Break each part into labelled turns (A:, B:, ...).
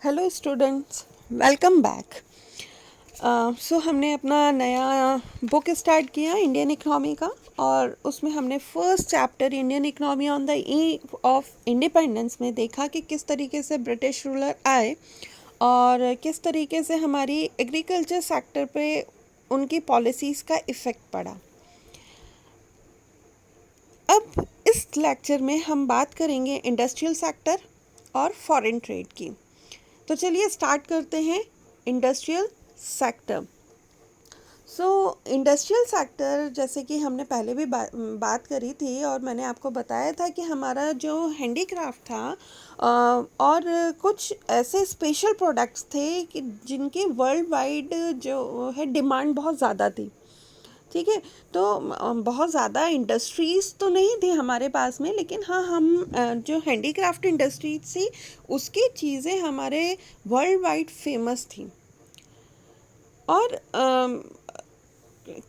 A: Hello students, welcome back. So हमने अपना नया बुक स्टार्ट किया इंडियन इकनॉमी का, और उसमें हमने first chapter Indian economy on the eve of independence में देखा कि किस तरीके से ब्रिटिश रूलर आए और किस तरीके से हमारी एग्रीकल्चर सेक्टर पे उनकी पॉलिसीज़ का इफ़ेक्ट पड़ा। अब इस लेक्चर में हम बात करेंगे इंडस्ट्रियल सेक्टर और फॉरेन ट्रेड की। तो चलिए स्टार्ट करते हैं इंडस्ट्रियल सेक्टर। इंडस्ट्रियल सेक्टर, जैसे कि हमने पहले भी बात करी थी और मैंने आपको बताया था कि हमारा जो हैंडीक्राफ्ट था और कुछ ऐसे स्पेशल प्रोडक्ट्स थे कि जिनकी वर्ल्ड वाइड जो है डिमांड बहुत ज़्यादा थी। ठीक है, तो बहुत ज़्यादा इंडस्ट्रीज़ तो नहीं थी हमारे पास में, लेकिन हाँ हम जो हैंडीक्राफ्ट इंडस्ट्रीज थी उसकी चीज़ें हमारे वर्ल्ड वाइड फेमस थी। और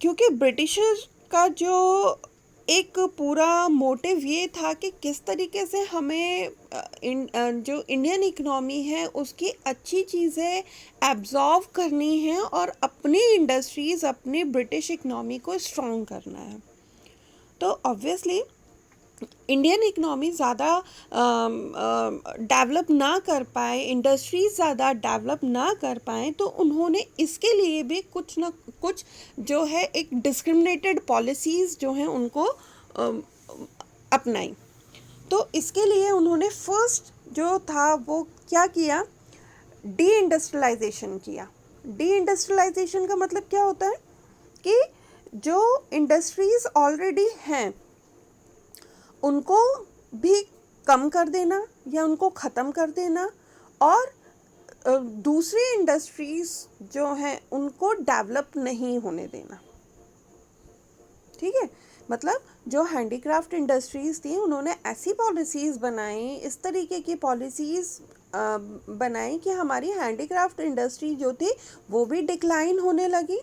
A: क्योंकि ब्रिटिशर्स का जो एक पूरा मोटिव ये था कि किस तरीके से हमें जो इंडियन इकनॉमी है उसकी अच्छी चीज़ें एब्जॉर्व करनी है और अपनी इंडस्ट्रीज़ अपनी ब्रिटिश इकनॉमी को स्ट्रॉन्ग करना है। तो ऑब्वियसली इंडियन इकनॉमी ज़्यादा डेवलप ना कर पाए, इंडस्ट्रीज ज़्यादा डेवलप ना कर पाए, तो उन्होंने इसके लिए भी कुछ ना कुछ जो है एक डिस्क्रिमिनेटेड पॉलिसीज़ जो हैं उनको अपनाई। तो इसके लिए उन्होंने फर्स्ट जो था वो क्या किया, डी इंडस्ट्रियलाइजेशन किया। डी इंडस्ट्रियलाइजेशन का मतलब क्या होता है कि जो इंडस्ट्रीज़ ऑलरेडी हैं उनको भी कम कर देना या उनको ख़त्म कर देना, और दूसरी इंडस्ट्रीज़ जो हैं उनको डेवलप नहीं होने देना। ठीक है, मतलब जो हैंडीक्राफ्ट इंडस्ट्रीज़ थी उन्होंने ऐसी पॉलिसीज़ बनाई, इस तरीके की पॉलिसीज़ बनाई कि हमारी हैंडीक्राफ्ट इंडस्ट्री जो थी वो भी डिक्लाइन होने लगी।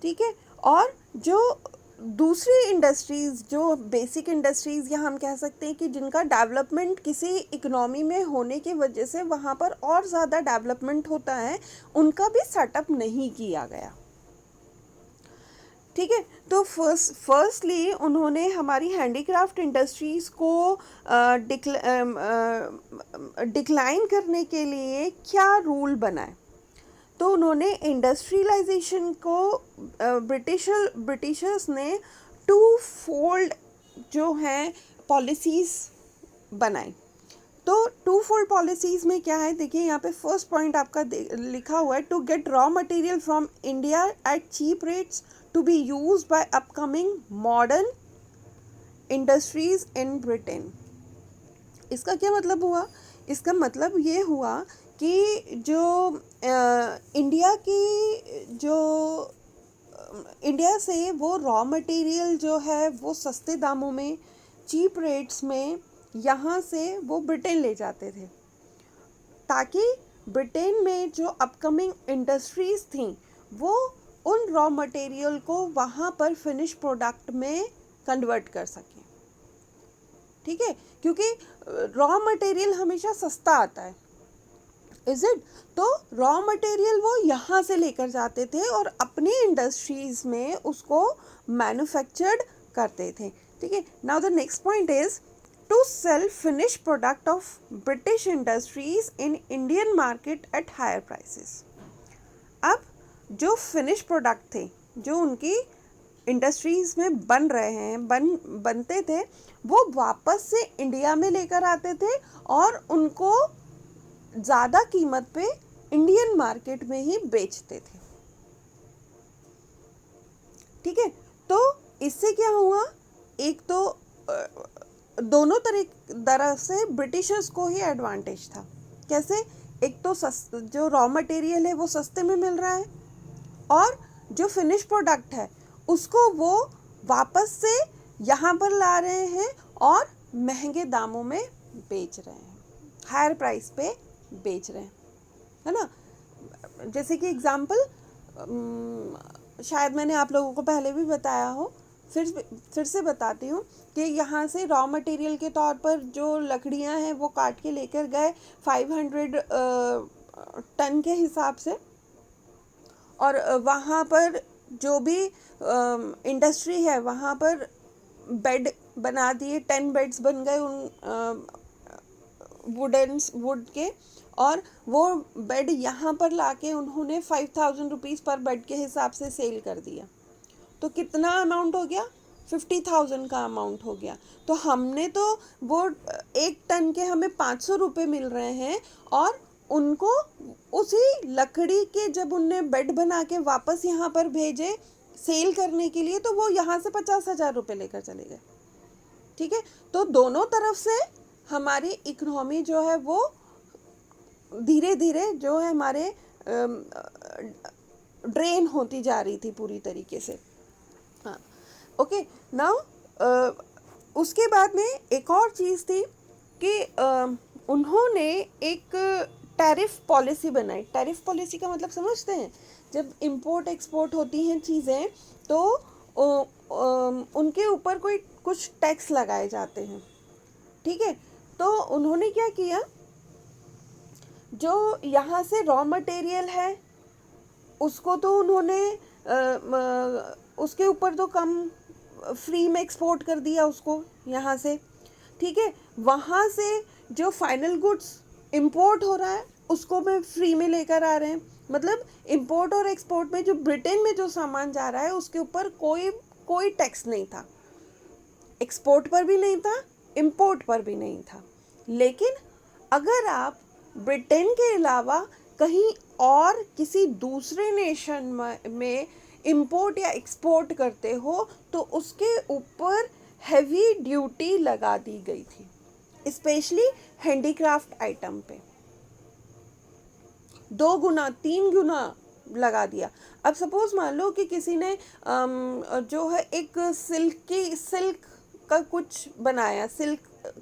A: ठीक है, और जो दूसरी इंडस्ट्रीज़, जो बेसिक इंडस्ट्रीज़ या हम कह सकते हैं कि जिनका डेवलपमेंट किसी इकोनॉमी में होने की वजह से वहाँ पर और ज़्यादा डेवलपमेंट होता है, उनका भी सेटअप नहीं किया गया। ठीक है, तो फर्स्टली उन्होंने हमारी हैंडीक्राफ्ट इंडस्ट्रीज़ को डिक्लाइन करने के लिए क्या रूल बनाए। तो उन्होंने इंडस्ट्रियलाइजेशन को ब्रिटिशर्स ने टू फोल्ड जो हैं पॉलिसीज़ बनाई। तो टू फोल्ड पॉलिसीज़ में क्या है, देखिए यहाँ पे फर्स्ट पॉइंट आपका लिखा हुआ है, to get raw material from India at cheap rates to be used by upcoming modern industries in Britain. इसका क्या मतलब हुआ? इसका मतलब ये हुआ कि जो इंडिया से वो रॉ मटेरियल जो है वो सस्ते दामों में, चीप रेट्स में यहाँ से वो ब्रिटेन ले जाते थे, ताकि ब्रिटेन में जो अपकमिंग इंडस्ट्रीज़ थी वो उन रॉ मटेरियल को वहाँ पर फिनिश प्रोडक्ट में कन्वर्ट कर सकें। ठीक है, क्योंकि रॉ मटेरियल हमेशा सस्ता आता है, इज इट? तो रॉ मटेरियल वो यहाँ से लेकर जाते थे और अपनी इंडस्ट्रीज़ में उसको मैन्युफैक्चर्ड करते थे। ठीक है, now the next point is to sell finish product of British industries in Indian market at higher prices. अब जो फिनिश प्रोडक्ट थे जो उनकी इंडस्ट्रीज़ में बन रहे हैं, बनते थे, वो वापस से इंडिया में लेकर आते थे और उनको ज़्यादा कीमत पे इंडियन मार्केट में ही बेचते थे। ठीक है, तो इससे क्या हुआ, एक तो दोनों तरह से ब्रिटिशर्स को ही एडवांटेज था। कैसे? एक तो जो रॉ मटेरियल है वो सस्ते में मिल रहा है, और जो फिनिश प्रोडक्ट है उसको वो वापस से यहाँ पर ला रहे हैं और महंगे दामों में बेच रहे हैं, हायर प्राइस पे बेच रहे हैं, है ना। जैसे कि एग्जांपल शायद मैंने आप लोगों को पहले भी बताया हो, फिर से बताती हूँ कि यहाँ से रॉ मटेरियल के तौर पर जो लकड़ियाँ हैं वो काट के लेकर गए 500 टन के हिसाब से, और वहाँ पर जो भी इंडस्ट्री है वहाँ पर बेड बना दिए, 10 बेड्स बन गए उन वुड के, और वो बेड यहाँ पर लाके उन्होंने 5000 रुपीज़ पर बेड के हिसाब से सेल कर दिया। तो कितना अमाउंट हो गया? 50,000 का अमाउंट हो गया। तो हमने तो वो 1 टन के हमें 500 रुपये मिल रहे हैं, और उनको उसी लकड़ी के जब उनने बेड बना के वापस यहाँ पर भेजे सेल करने के लिए, तो वो यहाँ से 50,000 रुपये लेकर चले गए। ठीक है, तो दोनों तरफ से हमारी इकोनॉमी जो है वो धीरे धीरे जो है हमारे ड्रेन होती जा रही थी पूरी तरीके से। हाँ, ओके नाउ उसके बाद में एक और चीज़ थी कि उन्होंने एक टैरिफ पॉलिसी बनाई। टैरिफ पॉलिसी का मतलब समझते हैं? जब इंपोर्ट एक्सपोर्ट होती हैं चीज़ें तो उनके ऊपर कोई कुछ टैक्स लगाए जाते हैं। ठीक है, तो उन्होंने क्या किया, जो यहाँ से रॉ मटेरियल है उसको तो उन्होंने उसके ऊपर तो कम फ्री में एक्सपोर्ट कर दिया उसको यहाँ से। ठीक है, वहाँ से जो फाइनल गुड्स इंपोर्ट हो रहा है उसको में फ्री में लेकर आ रहे हैं। मतलब इंपोर्ट और एक्सपोर्ट में जो ब्रिटेन में जो सामान जा रहा है उसके ऊपर कोई टैक्स नहीं था, एक्सपोर्ट पर भी नहीं था, इंपोर्ट पर भी नहीं था। लेकिन अगर आप ब्रिटेन के अलावा कहीं और किसी दूसरे नेशन में इंपोर्ट या एक्सपोर्ट करते हो तो उसके ऊपर हैवी ड्यूटी लगा दी गई थी, स्पेशली हैंडीक्राफ्ट आइटम पे 2 गुना 3 गुना लगा दिया। अब सपोज मान लो कि किसी ने जो है एक सिल्क का कुछ बनाया, सिल्क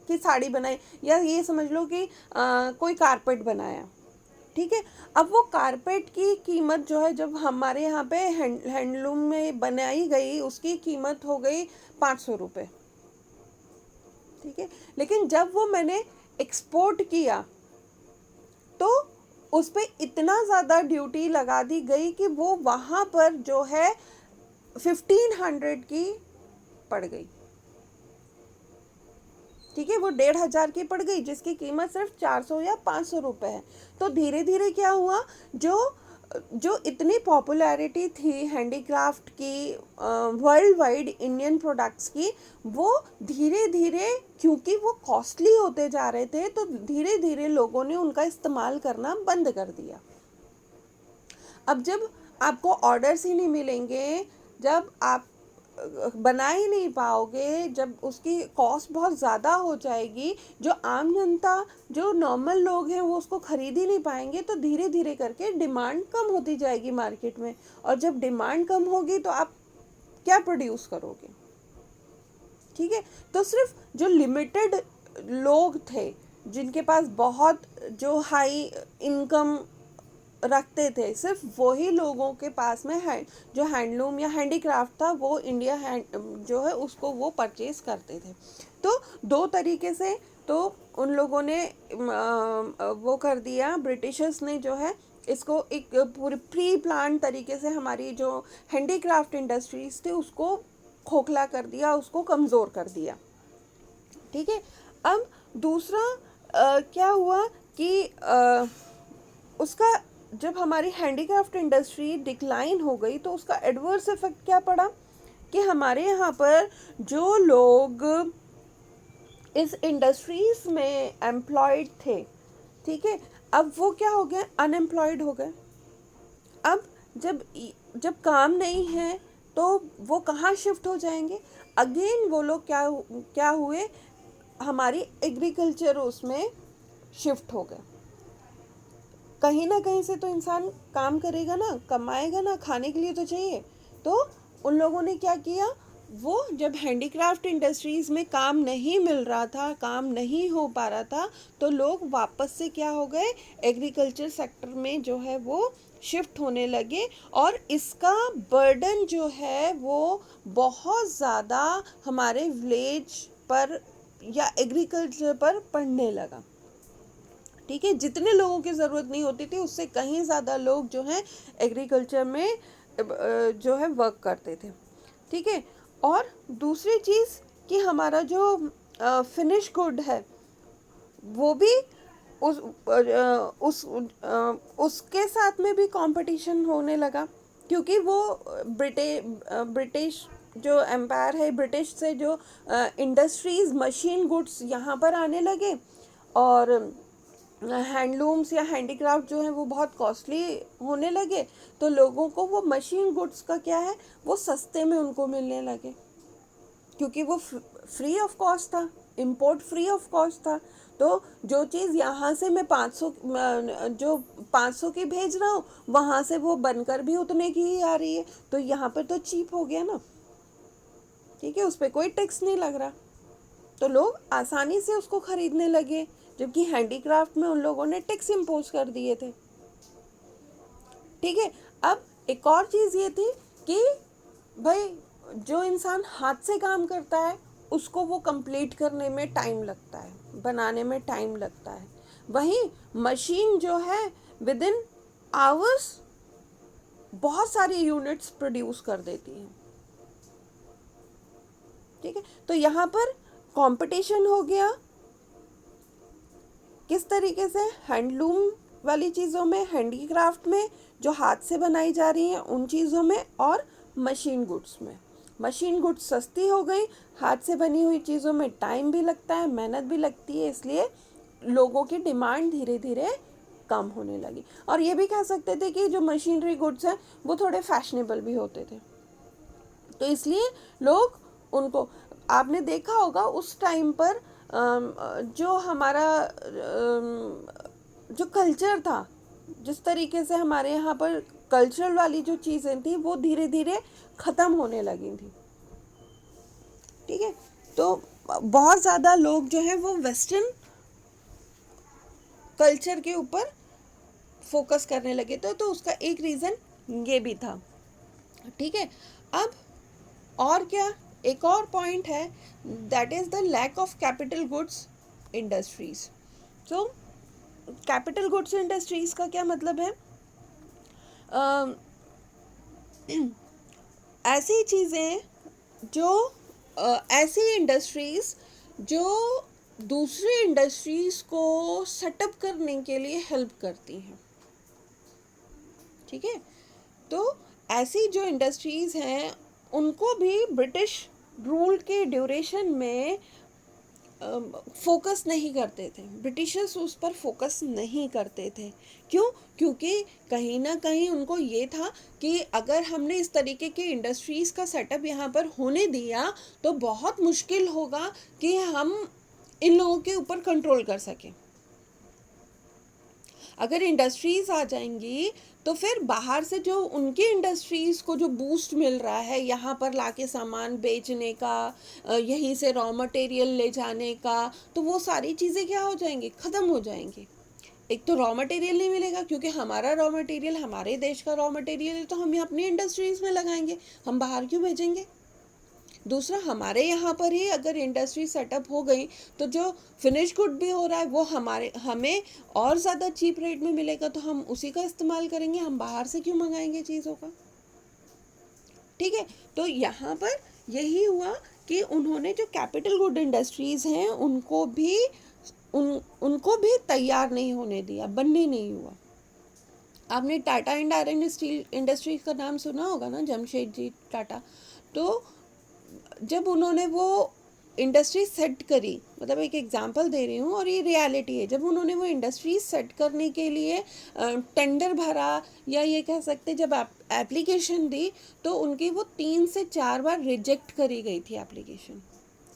A: की साड़ी बनाई, या ये समझ लो कि कोई कारपेट बनाया। ठीक है, अब वो कारपेट की कीमत जो है जब हमारे यहाँ पे हैंडलूम में बनाई गई उसकी कीमत हो गई 500 रुपये। ठीक है, लेकिन जब वो मैंने एक्सपोर्ट किया तो उस पर इतना ज़्यादा ड्यूटी लगा दी गई कि वो वहाँ पर जो है 1500 की पड़ गई। ठीक है, वो 1500 की पड़ गई जिसकी कीमत सिर्फ 400 या 500 रुपये है। तो धीरे धीरे क्या हुआ, जो इतनी पॉपुलैरिटी थी हैंडीक्राफ्ट की वर्ल्ड वाइड इंडियन प्रोडक्ट्स की, वो धीरे धीरे क्योंकि वो कॉस्टली होते जा रहे थे तो धीरे धीरे लोगों ने उनका इस्तेमाल करना बंद कर दिया। अब जब आपको ऑर्डर्स ही नहीं मिलेंगे, जब आप बना ही नहीं पाओगे, जब उसकी कॉस्ट बहुत ज़्यादा हो जाएगी, जो आम जनता जो नॉर्मल लोग हैं वो उसको ख़रीद ही नहीं पाएंगे, तो धीरे धीरे करके डिमांड कम होती जाएगी मार्केट में। और जब डिमांड कम होगी तो आप क्या प्रोड्यूस करोगे? ठीक है, तो सिर्फ जो लिमिटेड लोग थे जिनके पास बहुत जो हाई इनकम रखते थे, सिर्फ वही लोगों के पास में जो हैंडलूम या हैंडीक्राफ्ट था वो इंडिया जो है उसको वो परचेज करते थे। तो 2 तरीके से तो उन लोगों ने वो कर दिया, ब्रिटिशर्स ने जो है इसको एक पूरी प्री प्लान तरीके से हमारी जो हैंडीक्राफ्ट इंडस्ट्रीज थी उसको खोखला कर दिया, उसको कमज़ोर कर दिया। ठीक है, अब दूसरा क्या हुआ कि उसका जब हमारी हैंडीक्राफ्ट इंडस्ट्री डिक्लाइन हो गई तो उसका एडवर्स इफेक्ट क्या पड़ा कि हमारे यहाँ पर जो लोग इस इंडस्ट्रीज में एम्प्लॉयड थे, ठीक है, अब वो क्या हो गए, अनएम्प्लॉयड हो गए। अब जब काम नहीं है तो वो कहाँ शिफ्ट हो जाएंगे? अगेन वो लोग क्या हुए, हमारी एग्रीकल्चर उसमें शिफ्ट हो गए। कहीं ना कहीं से तो इंसान काम करेगा ना, कमाएगा ना, खाने के लिए तो चाहिए। तो उन लोगों ने क्या किया, वो जब हैंडीक्राफ्ट इंडस्ट्रीज़ में काम नहीं मिल रहा था, काम नहीं हो पा रहा था, तो लोग वापस से क्या हो गए, एग्रीकल्चर सेक्टर में जो है वो शिफ्ट होने लगे, और इसका बर्डन जो है वो बहुत ज़्यादा हमारे विलेज पर या एग्रीकल्चर पर पड़ने लगा। ठीक है, जितने लोगों की ज़रूरत नहीं होती थी उससे कहीं ज़्यादा लोग जो हैं एग्रीकल्चर में जो है वर्क करते थे। ठीक है, और दूसरी चीज़ कि हमारा जो फिनिश गुड है वो भी उसके साथ में भी कंपटीशन होने लगा, क्योंकि वो ब्रिटिश जो एम्पायर है, ब्रिटिश से जो इंडस्ट्रीज मशीन गुड्स यहाँ पर आने लगे, और हैंडलूम्स या हैंडीक्राफ्ट जो है वो बहुत कॉस्टली होने लगे, तो लोगों को वो मशीन गुड्स का क्या है, वो सस्ते में उनको मिलने लगे, क्योंकि वो फ्री ऑफ कॉस्ट था, इंपोर्ट फ्री ऑफ कॉस्ट था। तो जो चीज़ यहाँ से मैं 500 जो 500 की भेज रहा हूँ, वहाँ से वो बनकर भी उतने की ही आ रही है, तो यहाँ पर तो चीप हो गया ना। ठीक है, उस पर कोई टैक्स नहीं लग रहा, तो लोग आसानी से उसको खरीदने लगे, जबकि हैंडीक्राफ्ट में उन लोगों ने टैक्स इम्पोज कर दिए थे। ठीक है, अब एक और चीज़ ये थी कि भाई जो इंसान हाथ से काम करता है उसको वो कंप्लीट करने में टाइम लगता है, बनाने में टाइम लगता है, वहीं मशीन जो है विद इन आवर्स बहुत सारी यूनिट्स प्रोड्यूस कर देती है। ठीक है, तो यहाँ पर कंपटीशन हो गया, किस तरीके से, हैंडलूम वाली चीज़ों में, हैंडीक्राफ्ट में जो हाथ से बनाई जा रही हैं उन चीज़ों में, और मशीन गुड्स में। मशीन गुड्स सस्ती हो गई, हाथ से बनी हुई चीज़ों में टाइम भी लगता है, मेहनत भी लगती है, इसलिए लोगों की डिमांड धीरे धीरे कम होने लगी। और ये भी कह सकते थे कि जो मशीनरी गुड्स हैं वो थोड़े फैशनेबल भी होते थे, तो इसलिए लोग उनको, आपने देखा होगा उस टाइम पर जो हमारा जो कल्चर था, जिस तरीके से हमारे यहाँ पर कल्चरल वाली जो चीज़ें थी वो धीरे धीरे ख़त्म होने लगी थी। ठीक है, तो बहुत ज़्यादा लोग जो है वो वेस्टर्न कल्चर के ऊपर फोकस करने लगे थे, तो उसका एक रीज़न ये भी था। ठीक है, अब और क्या, एक और पॉइंट है, that is the lack of capital goods industries. So capital goods industries का क्या मतलब है, ऐसी चीज़ें जो ऐसी इंडस्ट्रीज जो दूसरी इंडस्ट्रीज को सेटअप करने के लिए हेल्प करती हैं। ठीक है, तो ऐसी जो इंडस्ट्रीज़ हैं उनको भी ब्रिटिश रूल के ड्यूरेशन में फोकस नहीं करते थे, ब्रिटिशर्स उस पर फोकस नहीं करते थे। क्यों? क्योंकि कहीं ना कहीं उनको ये था कि अगर हमने इस तरीके की इंडस्ट्रीज़ का सेटअप यहाँ पर होने दिया तो बहुत मुश्किल होगा कि हम इन लोगों के ऊपर कंट्रोल कर सकें। अगर इंडस्ट्रीज आ जाएंगी तो फिर बाहर से जो उनकी इंडस्ट्रीज को जो बूस्ट मिल रहा है, यहाँ पर लाके सामान बेचने का, यहीं से रॉ मटेरियल ले जाने का, तो वो सारी चीज़ें क्या हो जाएंगी, ख़त्म हो जाएंगी। एक तो रॉ मटेरियल नहीं मिलेगा, क्योंकि हमारा रॉ मटेरियल, हमारे देश का रॉ मटेरियल है, तो हम अपनी इंडस्ट्रीज़ में लगाएंगे, हम बाहर क्यों भेजेंगे। दूसरा, हमारे यहाँ पर ही अगर इंडस्ट्री सेटअप हो गई तो जो फिनिश गुड भी हो रहा है वो हमें और ज़्यादा चीप रेट में मिलेगा, तो हम उसी का इस्तेमाल करेंगे, हम बाहर से क्यों मंगाएंगे चीज़ों का। ठीक है, तो यहाँ पर यही हुआ कि उन्होंने जो कैपिटल गुड इंडस्ट्रीज़ हैं उनको भी तैयार नहीं होने दिया, बनने नहीं हुआ। आपने Tata and iron steel industries का नाम सुना होगा ना, जमशेदजी टाटा। तो जब उन्होंने वो इंडस्ट्री सेट करी, मतलब एक एग्जांपल दे रही हूँ और ये रियलिटी है, जब उन्होंने वो इंडस्ट्री सेट करने के लिए टेंडर भरा, या ये कह सकते जब एप्लीकेशन दी, तो उनकी वो 3 से 4 बार रिजेक्ट करी गई थी एप्लीकेशन।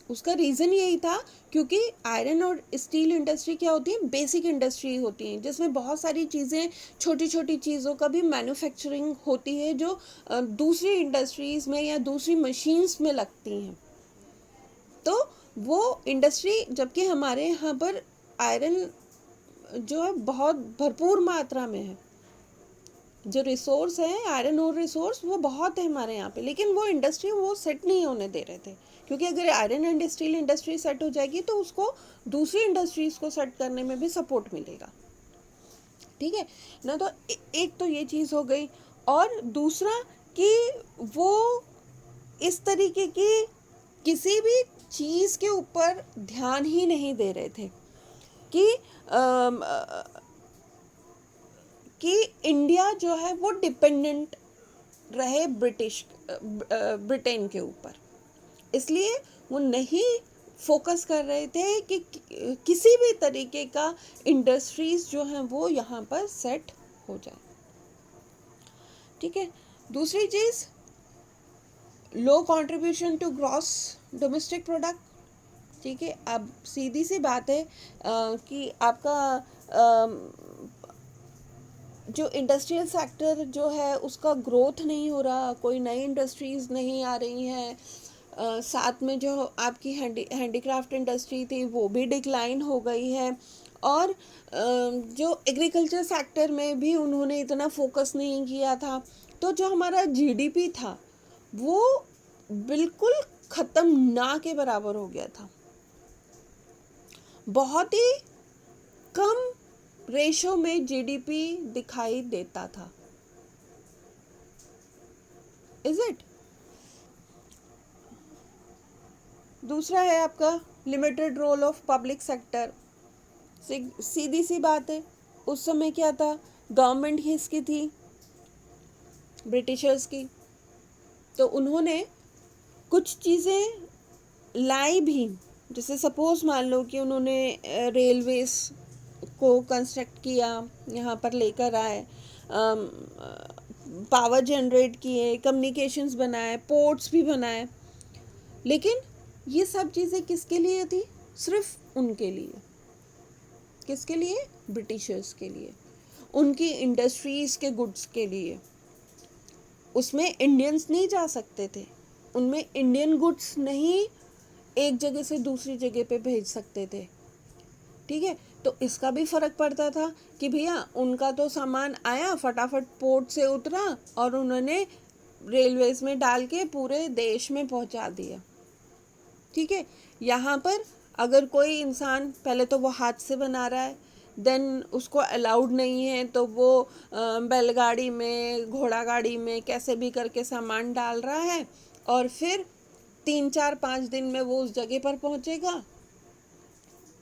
A: उसका रीज़न यही था क्योंकि आयरन और स्टील इंडस्ट्री क्या होती है, बेसिक इंडस्ट्री होती है जिसमें बहुत सारी चीज़ें, छोटी छोटी चीज़ों का भी मैन्युफैक्चरिंग होती है जो दूसरी इंडस्ट्रीज़ में या दूसरी मशीन्स में लगती हैं। तो वो इंडस्ट्री, जबकि हमारे यहाँ पर आयरन जो है बहुत भरपूर मात्रा में है, जो रिसोर्स है आयरन और रिसोर्स वो बहुत है हमारे यहाँ पे, लेकिन वो इंडस्ट्री वो सेट नहीं होने दे रहे थे क्योंकि अगर iron and steel industry set हो जाएगी तो उसको दूसरी इंडस्ट्रीज को सेट करने में भी सपोर्ट मिलेगा। ठीक है ना। तो एक तो ये चीज़ हो गई, और दूसरा कि वो इस तरीके की किसी भी चीज़ के ऊपर ध्यान ही नहीं दे रहे थे कि कि इंडिया जो है वो डिपेंडेंट रहे ब्रिटेन के ऊपर, इसलिए वो नहीं फोकस कर रहे थे कि किसी भी तरीके का इंडस्ट्रीज जो हैं वो यहाँ पर सेट हो जाए। ठीक है। दूसरी चीज़, low contribution to gross domestic product. ठीक है, अब सीधी सी बात है कि आपका जो इंडस्ट्रियल सेक्टर जो है उसका ग्रोथ नहीं हो रहा, कोई नई इंडस्ट्रीज़ नहीं आ रही हैं, साथ में जो आपकी हैंडीक्राफ्ट इंडस्ट्री थी वो भी डिक्लाइन हो गई है, और जो एग्रीकल्चर सेक्टर में भी उन्होंने इतना फोकस नहीं किया था, तो जो हमारा जीडीपी था वो बिल्कुल ख़त्म ना के बराबर हो गया था। बहुत ही कम रेशो में जीडीपी दिखाई देता था। Is it? दूसरा है आपका limited role of public sector. सीधी सी बात है, उस समय क्या था, गवर्नमेंट ही इसकी थी, ब्रिटिशर्स की, तो उन्होंने कुछ चीज़ें लाई भी, जैसे सपोज मान लो कि उन्होंने रेलवेज को कंस्ट्रक्ट किया, यहाँ पर लेकर आए, पावर जनरेट किए, कम्युनिकेशंस बनाए, पोर्ट्स भी बनाए, लेकिन ये सब चीज़ें किसके लिए थी? सिर्फ उनके लिए। किसके लिए? ब्रिटिशर्स के लिए, उनकी इंडस्ट्रीज़ के गुड्स के लिए। उसमें इंडियंस नहीं जा सकते थे, उनमें इंडियन गुड्स नहीं एक जगह से दूसरी जगह पे भेज सकते थे। ठीक है, तो इसका भी फ़र्क पड़ता था कि भैया उनका तो सामान आया, फटाफट पोर्ट से उतरा और उन्होंने रेलवेज में डाल के पूरे देश में पहुंचा दिया। ठीक है, यहाँ पर अगर कोई इंसान पहले तो वो हाथ से बना रहा है, देन उसको अलाउड नहीं है तो वो बैलगाड़ी में, घोड़ा गाड़ी में कैसे भी करके सामान डाल रहा है, और फिर 3 4 5 दिन में वो उस जगह पर पहुँचेगा।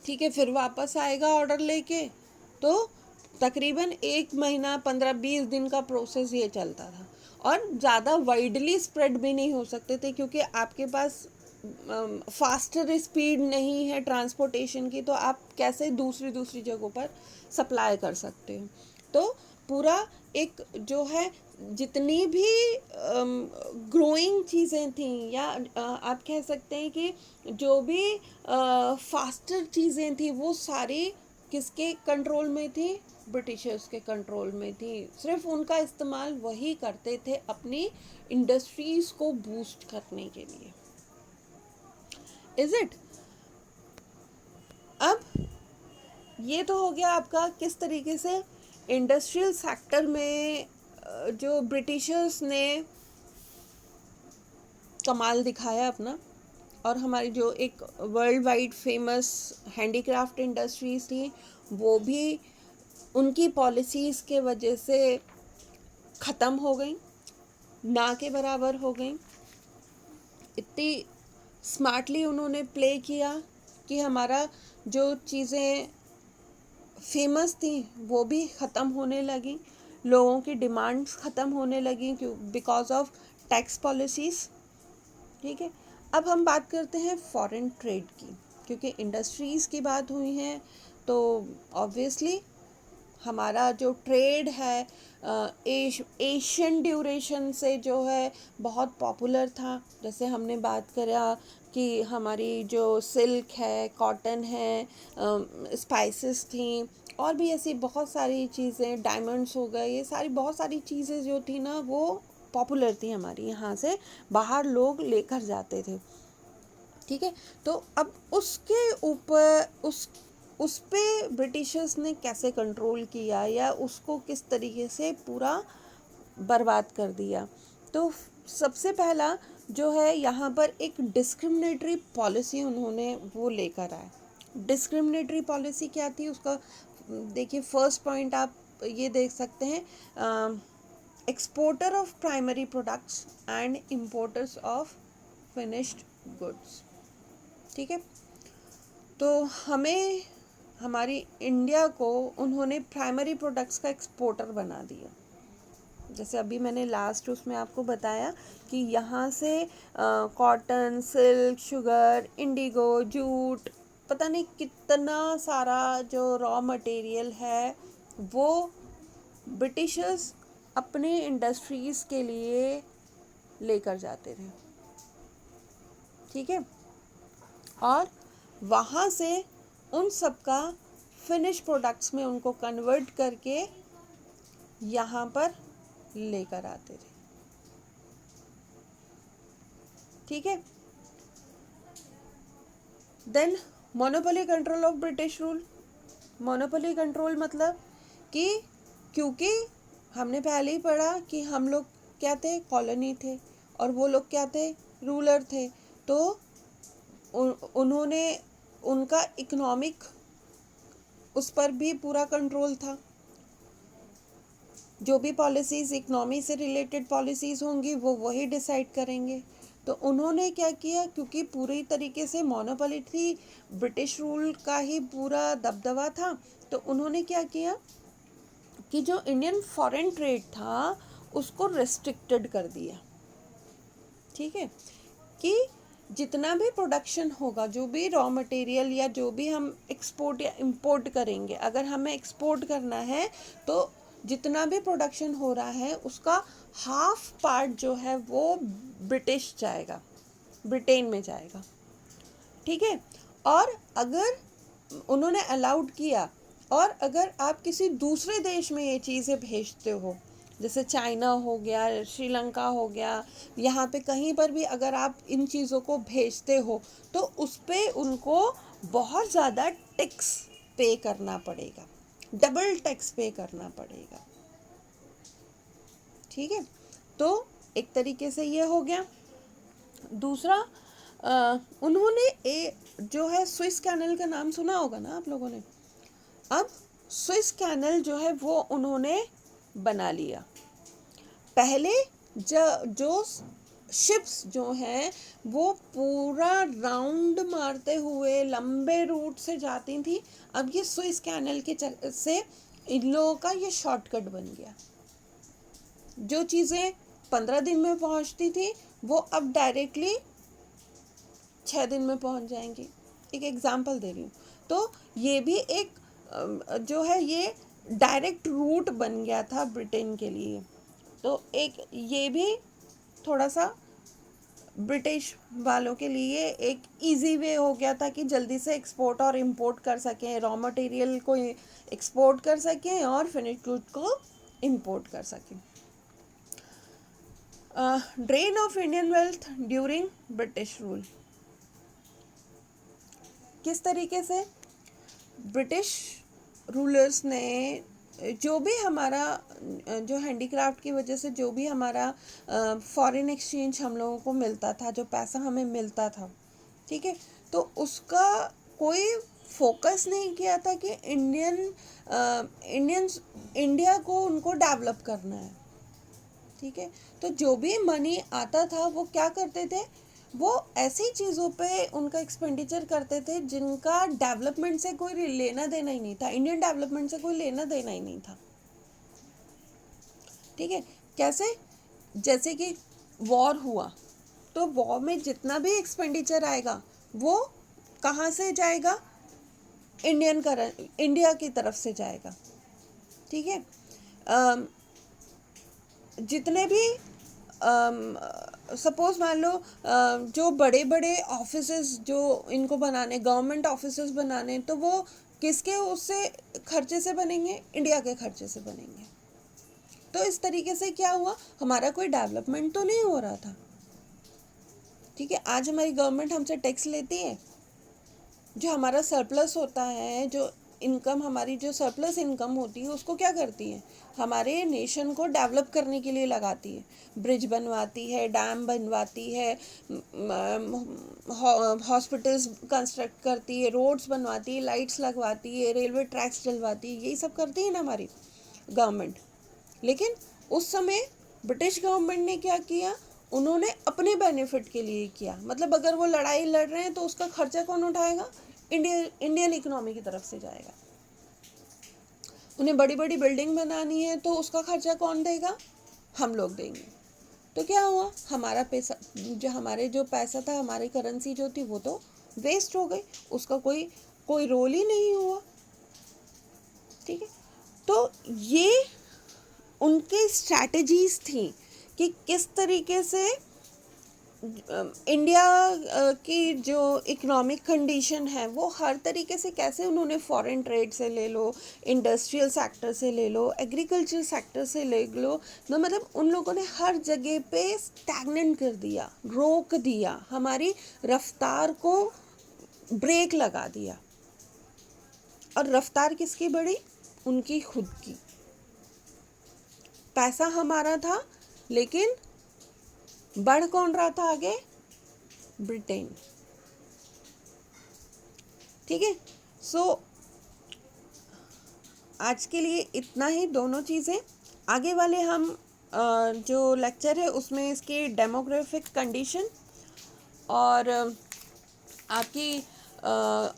A: ठीक है, फिर वापस आएगा ऑर्डर लेके, तो तकरीबन 1 महीना 15 20 दिन का प्रोसेस ये चलता था, और ज़्यादा वाइडली स्प्रेड भी नहीं हो सकते थे क्योंकि आपके पास फास्टर स्पीड नहीं है ट्रांसपोर्टेशन की, तो आप कैसे दूसरी दूसरी जगहों पर सप्लाई कर सकते हो। तो पूरा एक जो है, जितनी भी ग्रोइंग चीज़ें थी, या आप कह सकते हैं कि जो भी फास्टर चीज़ें थी वो सारी किसके कंट्रोल में थी? ब्रिटिशर्स के कंट्रोल में थी। सिर्फ उनका इस्तेमाल वही करते थे अपनी इंडस्ट्रीज़ को बूस्ट करने के लिए। Is it? अब ये तो हो गया आपका किस तरीके से इंडस्ट्रियल सेक्टर में जो ब्रिटिशर्स ने कमाल दिखाया अपना, और हमारी जो एक world wide famous handicraft industries थी वो भी उनकी पॉलिसीज़ के वजह से ख़त्म हो गई, ना के बराबर हो गई। इतनी स्मार्टली उन्होंने प्ले किया कि हमारा जो चीज़ें फेमस थी वो भी ख़त्म होने लगी, लोगों की डिमांड्स ख़त्म होने लगी क्यों? Because of tax policies. ठीक है, अब हम बात करते हैं फॉरेन ट्रेड की, क्योंकि इंडस्ट्रीज़ की बात हुई है तो ऑब्वियसली हमारा जो ट्रेड है एशियन ड्यूरेशन से जो है बहुत पॉपुलर था। जैसे हमने बात करा कि हमारी जो सिल्क है, कॉटन है, स्पाइसेस थी, और भी ऐसी बहुत सारी चीज़ें, डायमंड्स हो गए, ये सारी बहुत सारी चीज़ें जो थी ना वो पॉपुलर थी हमारी यहाँ से, बाहर लोग लेकर जाते थे। ठीक है, तो अब उसके ऊपर उस पे ब्रिटिशर्स ने कैसे कंट्रोल किया या उसको किस तरीके से पूरा बर्बाद कर दिया। तो सबसे पहला जो है यहाँ पर एक डिस्क्रिमिनेटरी पॉलिसी उन्होंने वो लेकर आए। डिस्क्रिमिनेटरी पॉलिसी क्या थी उसका, देखिए फर्स्ट पॉइंट आप ये देख सकते हैं, exporter of primary products and importers of finished goods. ठीक है, तो हमें हमारी इंडिया को उन्होंने प्राइमरी प्रोडक्ट्स का एक्सपोर्टर बना दिया। जैसे अभी मैंने लास्ट उसमें आपको बताया कि यहाँ से cotton, silk, sugar, Indigo, jute, पता नहीं कितना सारा जो रॉ मटेरियल है वो ब्रिटिशर्स अपने इंडस्ट्रीज़ के लिए लेकर जाते थे। ठीक है, और वहाँ से उन सब का फिनिश प्रोडक्ट्स में उनको कन्वर्ट करके यहाँ पर लेकर आते थे। ठीक है, then monopoly control of British rule. Monopoly control मतलब कि क्योंकि हमने पहले ही पढ़ा कि हम लोग क्या थे, कॉलोनी थे, और वो लोग क्या थे, रूलर थे, तो उन्होंने उनका इकोनॉमिक उस पर भी पूरा कंट्रोल था। जो भी पॉलिसीज़ इकनॉमी से रिलेटेड पॉलिसीज़ होंगी वो वही डिसाइड करेंगे। तो उन्होंने क्या किया, क्योंकि पूरी तरीके से मोनोपोली थी, ब्रिटिश रूल का ही पूरा दबदबा था, तो उन्होंने क्या किया कि जो इंडियन फॉरेन ट्रेड था उसको रेस्ट्रिक्टेड कर दिया। ठीक है, कि जितना भी प्रोडक्शन होगा, जो भी रॉ मटेरियल या जो भी हम एक्सपोर्ट या इंपोर्ट करेंगे, अगर हमें एक्सपोर्ट करना है तो जितना भी प्रोडक्शन हो रहा है उसका हाफ पार्ट जो है वो ब्रिटिश जाएगा, ब्रिटेन में जाएगा। ठीक है, और अगर उन्होंने अलाउड किया, और अगर आप किसी दूसरे देश में ये चीज़ें भेजते हो, जैसे चाइना हो गया, श्रीलंका हो गया, यहाँ पे कहीं पर भी अगर आप इन चीज़ों को भेजते हो तो उस पे उनको बहुत ज़्यादा टैक्स पे करना पड़ेगा, डबल टैक्स पे करना पड़ेगा। ठीक है, तो एक तरीके से ये हो गया। दूसरा, उन्होंने जो है स्विस कैनल का नाम सुना होगा ना आप लोगों ने। अब स्विस कैनल जो है वो उन्होंने बना लिया। पहले जो शिप्स जो हैं वो पूरा राउंड मारते हुए लंबे रूट से जाती थी, अब ये स्विस कैनल के से इन लोगों का ये शॉर्टकट बन गया। जो चीज़ें 15 दिन में पहुंचती थी वो अब डायरेक्टली 6 दिन में पहुंच जाएंगी। एक एग्जांपल दे रही हूँ। तो ये भी एक जो है ये डायरेक्ट रूट बन गया था ब्रिटेन के लिए। तो एक ये भी थोड़ा सा ब्रिटिश वालों के लिए एक इजी वे हो गया था कि जल्दी से एक्सपोर्ट और इंपोर्ट कर सकें, रॉ मटेरियल को एक्सपोर्ट कर सकें और फिनिश गुड को इंपोर्ट कर सकें। Drain of Indian wealth during British rule. किस तरीके से ब्रिटिश रूलर्स ने जो भी हमारा जो हैंडीक्राफ्ट की वजह से जो भी हमारा फॉरेन एक्सचेंज हम लोगों को मिलता था, जो पैसा हमें मिलता था, ठीक है, तो उसका कोई फोकस नहीं किया था कि इंडिया को उनको डेवलप करना है। ठीक है, तो जो भी मनी आता था वो क्या करते थे, वो ऐसी चीज़ों पे उनका एक्सपेंडिचर करते थे जिनका डेवलपमेंट से कोई लेना देना ही नहीं था, इंडियन डेवलपमेंट से कोई लेना देना ही नहीं था। ठीक है, कैसे, जैसे कि वॉर हुआ तो वॉर में जितना भी एक्सपेंडिचर आएगा वो कहाँ से जाएगा, इंडिया की तरफ से जाएगा। ठीक है, जितने भी सपोज मान लो जो बड़े बड़े ऑफिसेस जो इनको बनाने, गवर्नमेंट ऑफिसेस बनाने, तो वो किसके उससे खर्चे से बनेंगे? इंडिया के खर्चे से बनेंगे। तो इस तरीके से क्या हुआ, हमारा कोई डेवलपमेंट तो नहीं हो रहा था। ठीक है, आज हमारी गवर्नमेंट हमसे टैक्स लेती है, जो हमारा सरप्लस होता है, जो इनकम हमारी जो सरप्लस इनकम होती है उसको क्या करती है, हमारे नेशन को डेवलप करने के लिए लगाती है। ब्रिज बनवाती है, डैम बनवाती है, हॉस्पिटल्स कंस्ट्रक्ट करती है, रोड्स बनवाती है, लाइट्स लगवाती है, रेलवे ट्रैक्स डलवाती है, यही सब करती है ना हमारी गवर्नमेंट। लेकिन उस समय ब्रिटिश गवर्नमेंट ने क्या किया, उन्होंने अपने बेनिफिट के लिए किया। मतलब अगर वो लड़ाई लड़ रहे हैं तो उसका खर्चा कौन उठाएगा? इंडियन इकोनॉमी की तरफ से जाएगा। उन्हें बड़ी बड़ी बिल्डिंग बनानी है तो उसका खर्चा कौन देगा? हम लोग देंगे। तो क्या हुआ, हमारा पैसा जो पैसा था, हमारी करेंसी जो थी वो तो वेस्ट हो गई, उसका कोई रोल ही नहीं हुआ। ठीक है, तो ये उनके स्ट्रैटेजीज थी कि किस तरीके से इंडिया की जो इकोनॉमिक कंडीशन है वो हर तरीके से कैसे उन्होंने फॉरेन ट्रेड से ले लो, इंडस्ट्रियल सेक्टर से ले लो, एग्रीकल्चर सेक्टर से ले लो, तो मतलब उन लोगों ने हर जगह पे स्टैग्नेंट कर दिया, रोक दिया, हमारी रफ्तार को ब्रेक लगा दिया। और रफ्तार किसकी बढ़ी? उनकी खुद की। पैसा हमारा था, लेकिन बढ़ कौन रहा था आगे? ब्रिटेन। ठीक है, सो आज के लिए इतना ही, दोनों चीज़ें। आगे वाले हम जो लेक्चर है उसमें इसकी डेमोग्राफिक कंडीशन और आपकी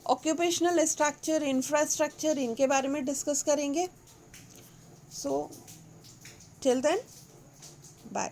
A: ऑक्यूपेशनल स्ट्रक्चर, इंफ्रास्ट्रक्चर, इनके बारे में डिस्कस करेंगे। So till then, bye.